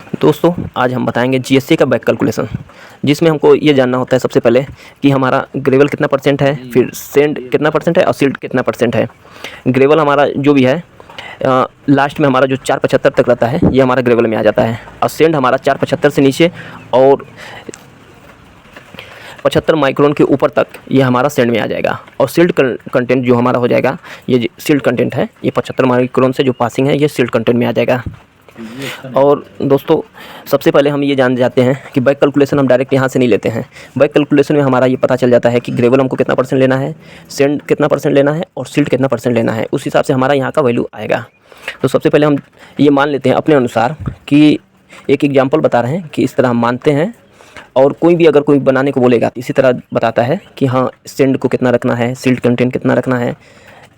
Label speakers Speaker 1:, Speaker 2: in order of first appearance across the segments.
Speaker 1: दोस्तों आज हम बताएंगे जीएससी का बैक कैलकुलेशन, जिसमें हमको ये जानना होता है सबसे पहले कि हमारा ग्रेवल कितना परसेंट है, फिर सैंड कितना परसेंट है और सिल्ट कितना परसेंट है। ग्रेवल हमारा जो भी है लास्ट में हमारा जो 475 तक रहता है ये हमारा ग्रेवल में आ जाता है, और सैंड हमारा 475 से नीचे और 75 माइक्रोन के ऊपर तक ये हमारा सैंड में आ जाएगा। और सिल्ट कंटेंट जो हमारा हो जाएगा, ये सिल्ट कंटेंट है, ये 75 माइक्रोन से जो पासिंग है ये सिल्ट कंटेंट में आ जाएगा। और दोस्तों सबसे पहले हम ये जान जाते हैं कि बैक कैलकुलेशन हम डायरेक्ट यहाँ से नहीं लेते हैं। बैक कैलकुलेशन में हमारा ये पता चल जाता है कि ग्रेवल हमको कितना परसेंट लेना है, सैंड कितना परसेंट लेना है और सिल्ट कितना परसेंट लेना है, उस हिसाब से हमारा यहाँ का वैल्यू आएगा। तो सबसे पहले हम ये मान लेते हैं अपने अनुसार कि एक एग्जाम्पल बता रहे हैं कि इस तरह हम मानते हैं, और कोई भी अगर कोई बनाने को बोलेगा तो इसी तरह बताता है कि हाँ सैंड को कितना रखना है, सिल्ट कंटेंट कितना रखना है,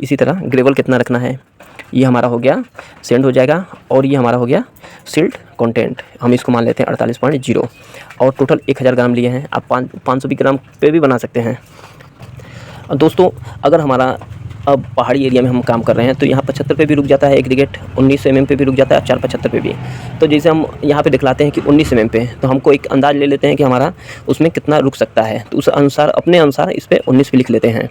Speaker 1: इसी तरह ग्रेवल कितना रखना है। ये हमारा हो गया सैंड हो जाएगा, और ये हमारा हो गया सिल्ट कंटेंट, हम इसको मान लेते हैं 48.0, और टोटल 1000 ग्राम लिए हैं। आप 520 ग्राम पे भी बना सकते हैं। दोस्तों अगर हमारा अब पहाड़ी एरिया में हम काम कर रहे हैं तो यहाँ 75 पे भी रुक जाता है एग्रीगेट, 19 mm पे भी रुक जाता है, 475 पे भी। तो जैसे हम यहाँ पे दिखलाते हैं कि 19 mm पे, तो हमको एक अंदाज़ ले लेते हैं कि हमारा उसमें कितना रुक सकता है, तो उस अनुसार अपने अनुसार इस पर 19 पे लिख लेते हैं।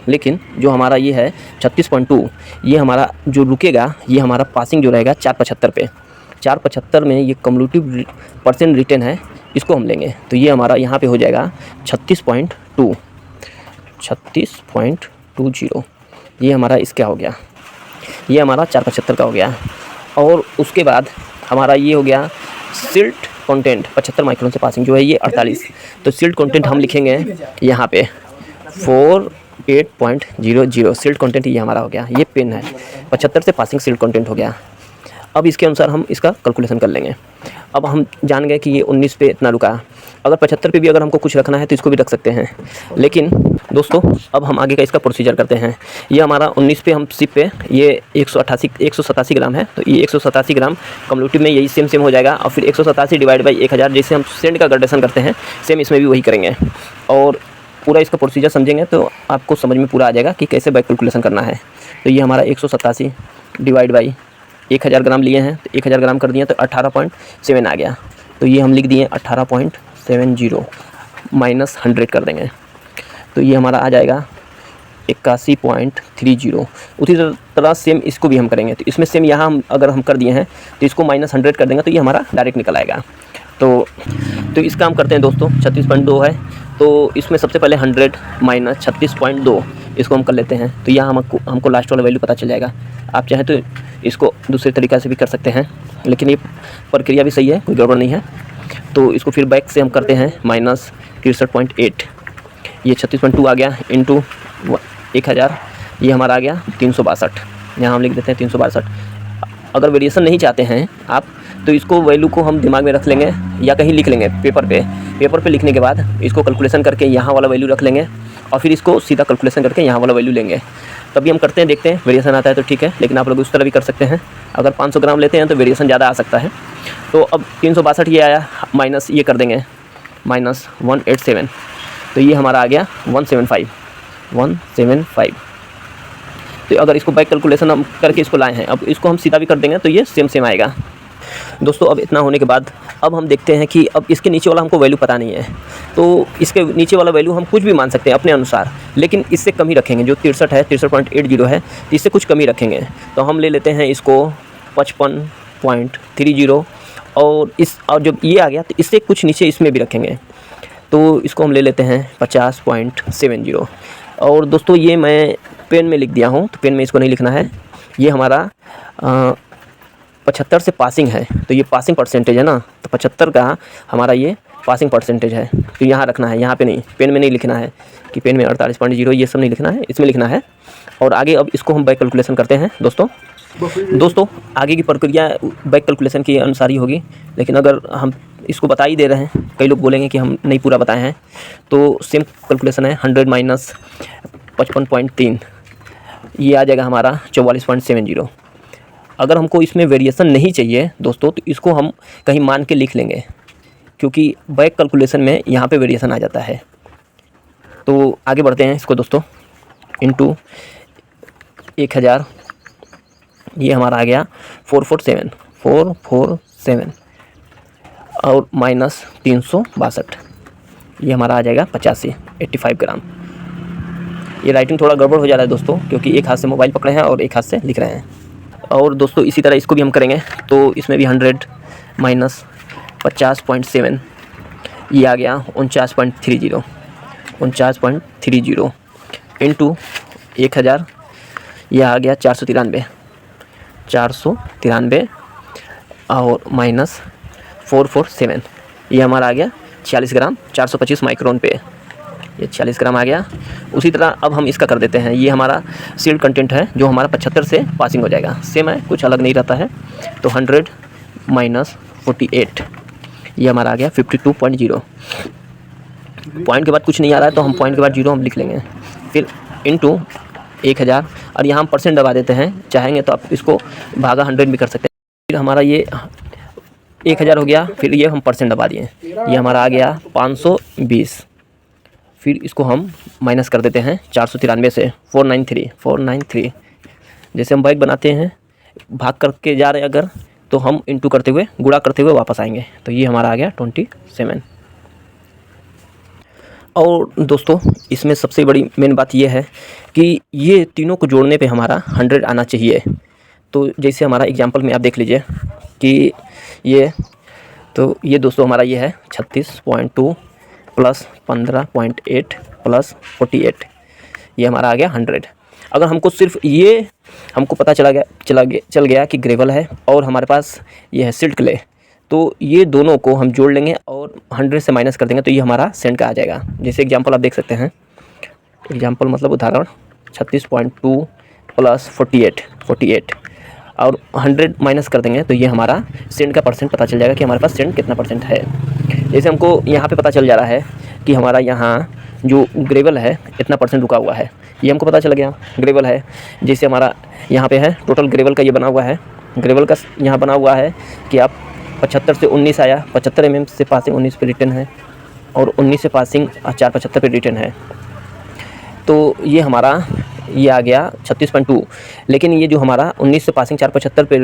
Speaker 1: लेकिन जो हमारा ये है 36.2, ये हमारा जो रुकेगा ये हमारा पासिंग जो रहेगा 475 पे। 475 में ये कम्युलेटिव परसेंट रिटर्न है, इसको हम लेंगे तो ये हमारा यहाँ पे हो जाएगा 36.20। ये हमारा इसका हो गया, ये हमारा 475 का हो गया। और उसके बाद हमारा ये हो गया सिल्ट कंटेंट 75 माइक्रोन से पासिंग जो है ये 48। तो सिल्ट कंटेंट हम लिखेंगे यहाँ पे 48.00 सिल्ट कंटेंट ये हमारा हो गया। ये पेन है 75 से पासिंग सिल्ट कंटेंट हो गया। अब इसके अनुसार हम इसका कैलकुलेशन कर लेंगे। अब हम जान गए कि ये 19 पे इतना रुका, अगर 75 पे भी अगर हमको कुछ रखना है तो इसको भी रख सकते हैं। लेकिन दोस्तों अब हम आगे का इसका प्रोसीजर करते हैं। ये हमारा 19 पे हम सिप पे ये 187 ग्राम है, तो ये 187 ग्राम कम्युलेटिव में यही सेम हो जाएगा। और फिर 187 डिवाइड बाई 1000, जैसे हम सैंड का ग्रेडेशन करते हैं सेम इसमें भी वही करेंगे। और पूरा इसका प्रोसीजर समझेंगे तो आपको समझ में पूरा आ जाएगा कि कैसे बैक कैलकुलेशन करना है। तो ये हमारा 187 डिवाइड बाई 1000 ग्राम लिए हैं, तो 1000 ग्राम कर दिए तो 18.7 आ गया। तो ये हम लिख दिए 18.70 माइनस 100 कर देंगे, तो ये हमारा आ जाएगा 81.30। उसी तरह सेम इसको भी हम करेंगे, तो इसमें सेम यहाँ हम अगर हम कर दिए हैं तो इसको माइनस 100 कर देंगे तो ये हमारा डायरेक्ट निकल आएगा। तो इसका हम करते हैं दोस्तों। 36.2 है, तो इसमें सबसे पहले 100 माइनस 36.2 इसको हम कर लेते हैं, तो यहाँ हमको लास्ट वाला वैल्यू पता चल जाएगा। आप चाहें तो इसको दूसरे तरीक़े से भी कर सकते हैं, लेकिन ये प्रक्रिया भी सही है, कोई गड़बड़ नहीं है। तो इसको फिर बैक से हम करते हैं माइनस 63.8, ये 36.2 आ गया इंटू 1000, ये हमारा आ गया 362। यहाँ हम लिख देते हैं 362। अगर वेरिएशन नहीं चाहते हैं आप तो इसको वैल्यू को हम दिमाग में रख लेंगे या कहीं लिख लेंगे पेपर पे लिखने के बाद इसको कैलकुलेशन करके यहाँ वाला वैल्यू रख लेंगे, और फिर इसको सीधा कैलकुलेशन करके यहाँ वाला वैल्यू लेंगे। तभी हम करते हैं, देखते हैं वेरिएशन आता है तो ठीक है, लेकिन आप लोग उस तरह भी कर सकते हैं। अगर 500 ग्राम लेते हैं तो वेरिएशन ज़्यादा आ सकता है। तो अब 362 ये आया, माइनस ये कर देंगे माइनस 187, तो ये हमारा आ गया 175। तो अगर इसको बैक कैलकुलेशन हम करके इसको लाए हैं, अब इसको हम सीधा भी कर देंगे तो ये सेम आएगा। दोस्तों अब इतना होने के बाद अब हम देखते हैं कि अब इसके नीचे वाला हमको वैल्यू पता नहीं है, तो इसके नीचे वाला वैल्यू हम कुछ भी मान सकते हैं अपने अनुसार, लेकिन इससे कम ही रखेंगे। जो 63 है 63.80 है, तो इससे कुछ कम ही रखेंगे। तो हम ले लेते हैं इसको 55.30, और जब ये आ गया तो इससे कुछ नीचे इसमें भी रखेंगे, तो इसको हम ले लेते हैं 50.70। और दोस्तों ये मैं पेन में लिख दिया हूँ, तो पेन में इसको नहीं लिखना है। ये हमारा 75 से पासिंग है, तो ये पासिंग परसेंटेज है ना, तो 75 का हमारा ये पासिंग परसेंटेज है, तो यहाँ रखना है, यहाँ पे नहीं, पेन में नहीं लिखना है कि पेन में 48.0 ये सब नहीं लिखना है, इसमें लिखना है। और आगे अब इसको हम बैक कैलकुलेशन करते हैं दोस्तों आगे की प्रक्रिया बैक कैलकुलेशन के अनुसार ही होगी। लेकिन अगर हम इसको बता ही दे रहे हैं, कई लोग बोलेंगे कि हम नहीं पूरा बताए हैं, तो सेम कैलकुलेशन है 100 माइनस 55.3, ये आ जाएगा हमारा 44.70। अगर हमको इसमें वेरिएशन नहीं चाहिए दोस्तों तो इसको हम कहीं मान के लिख लेंगे, क्योंकि बैक कैलकुलेशन में यहाँ पे वेरिएशन आ जाता है। तो आगे बढ़ते हैं इसको दोस्तों, इंटू 1000, ये हमारा आ गया 447 4.7 और माइनस 362, ये हमारा आ जाएगा 85 ग्राम। ये राइटिंग थोड़ा गड़बड़ हो जा रहा है दोस्तों, क्योंकि एक हाथ से मोबाइल पकड़े हैं और एक हाथ से लिख रहे हैं। और दोस्तों इसी तरह इसको भी हम करेंगे, तो इसमें भी 100 माइनस 50.7, ये आ गया 49.30 इंटू 1000, यह आ गया 493 और माइनस 447, ये हमारा आ गया 46 ग्राम 425 माइक्रोन पे, ये 46 ग्राम आ गया। उसी तरह अब हम इसका कर देते हैं, ये हमारा सील्ड कंटेंट है जो हमारा 75 से पासिंग हो जाएगा, सेम है, कुछ अलग नहीं रहता है। तो 100 माइनस 48, ये हमारा आ गया 52.0। पॉइंट के बाद कुछ नहीं आ रहा है तो हम पॉइंट के बाद 0 हम लिख लेंगे, फिर इंटू 1000, और यहाँ हम परसेंट दबा देते हैं, चाहेंगे तो आप इसको भागा 100 भी कर सकते हैं। फिर हमारा ये 1000 हो गया, फिर ये हम परसेंट दबा दिए, ये हमारा आ गया 520। फिर इसको हम माइनस कर देते हैं 493 से, 493। जैसे हम बाइक बनाते हैं, भाग करके जा रहे हैं अगर, तो हम इंटू करते हुए, गुणा करते हुए वापस आएंगे, तो ये हमारा आ गया 27। और दोस्तों इसमें सबसे बड़ी मेन बात ये है कि ये तीनों को जोड़ने पे हमारा 100 आना चाहिए। तो जैसे हमारा एग्जांपल में आप देख लीजिए कि ये दोस्तों हमारा ये है 36.2 प्लस 15.8 प्लस 48, ये हमारा आ गया 100। अगर हमको सिर्फ ये हमको पता चल गया कि ग्रेवल है और हमारे पास ये है सिल्ट क्ले, तो ये दोनों को हम जोड़ लेंगे और 100 से माइनस कर देंगे, तो ये हमारा सेंट का आ जाएगा। जैसे एग्जांपल आप देख सकते हैं, एग्जांपल मतलब उदाहरण 36.2 प्लस 48 और 100 माइनस कर देंगे, तो ये हमारा सेंट का परसेंट पता चल जाएगा कि हमारे पास सेंट कितना परसेंट है। जैसे हमको यहाँ पे पता चल जा रहा है कि हमारा यहाँ जो ग्रेवल है इतना परसेंट रुका हुआ है, ये हमको पता चल गया ग्रेवल है। जैसे हमारा यहाँ पे है टोटल ग्रेवल का ये बना हुआ है, ग्रेवल का यहाँ बना हुआ है कि आप 75 से 19 आया, 75 mm से पासिंग 19 पे रिटर्न है और 19 से पासिंग 475 पे रिटर्न है, तो ये हमारा ये आ गया 36.2। लेकिन ये जो हमारा 19 से पासिंग 475 पे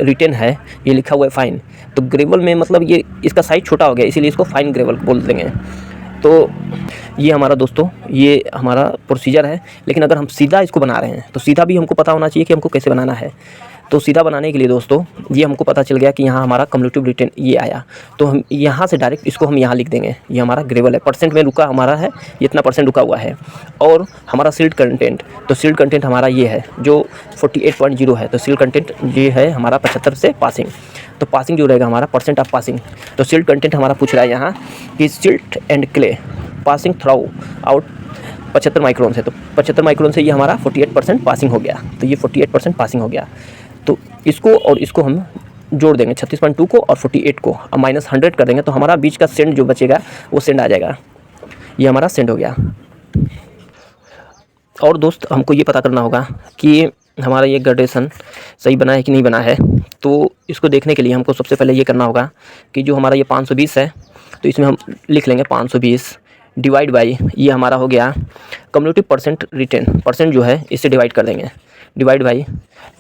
Speaker 1: रिटर्न है, ये लिखा हुआ है फाइन, तो ग्रेवल में मतलब ये इसका साइज छोटा हो गया, इसीलिए इसको फाइन ग्रेवल बोल देंगे। तो ये हमारा दोस्तों ये हमारा प्रोसीजर है। लेकिन अगर हम सीधा इसको बना रहे हैं तो सीधा भी हमको पता होना चाहिए कि हमको कैसे बनाना है। तो सीधा बनाने के लिए दोस्तों ये हमको पता चल गया कि यहाँ हमारा कम्युलेटिव रिटर्न ये आया, तो हम यहाँ से डायरेक्ट इसको हम यहाँ लिख देंगे, ये हमारा ग्रेवल है, परसेंट में रुका हमारा है, ये इतना परसेंट रुका हुआ है। और हमारा सील्ड कंटेंट, तो सील्ड कंटेंट हमारा ये है जो 48.0 है, तो सील्ड कंटेंट ये है हमारा 75 से पासिंग, तो पासिंग जो रहेगा हमारा परसेंट ऑफ पासिंग। तो सील्ड कंटेंट हमारा पूछ रहा है यहाँ कि silt and clay passing through out 75 micron से, तो 75 माइक्रोन से ये हमारा 48% पासिंग हो गया, तो ये 48% पासिंग हो गया। तो इसको और इसको हम जोड़ देंगे 36.2 को और 48 को, अब माइनस 100 कर देंगे, तो हमारा बीच का सेंड जो बचेगा वो सेंड आ जाएगा, ये हमारा सेंड हो गया। और दोस्त हमको ये पता करना होगा कि हमारा ये ग्रेडेशन सही बना है कि नहीं बना है। तो इसको देखने के लिए हमको सबसे पहले ये करना होगा कि जो हमारा ये 520 है, तो इसमें हम लिख लेंगे 520 डिवाइड बाई, ये हमारा हो गया कम्युलेटिव परसेंट रिटर्न, परसेंट जो है इससे डिवाइड कर देंगे, डिवाइड बाई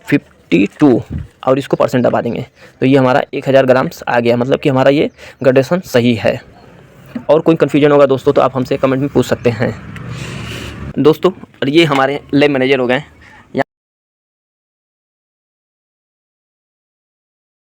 Speaker 1: 52 और इसको परसेंट दबा देंगे, तो ये हमारा 1000 ग्राम्स आ गया, मतलब कि हमारा ये ग्रेडेशन सही है। और कोई कन्फ्यूजन होगा दोस्तों तो आप हमसे कमेंट में पूछ सकते हैं दोस्तों। और ये हमारे लैब मैनेजर हो गए।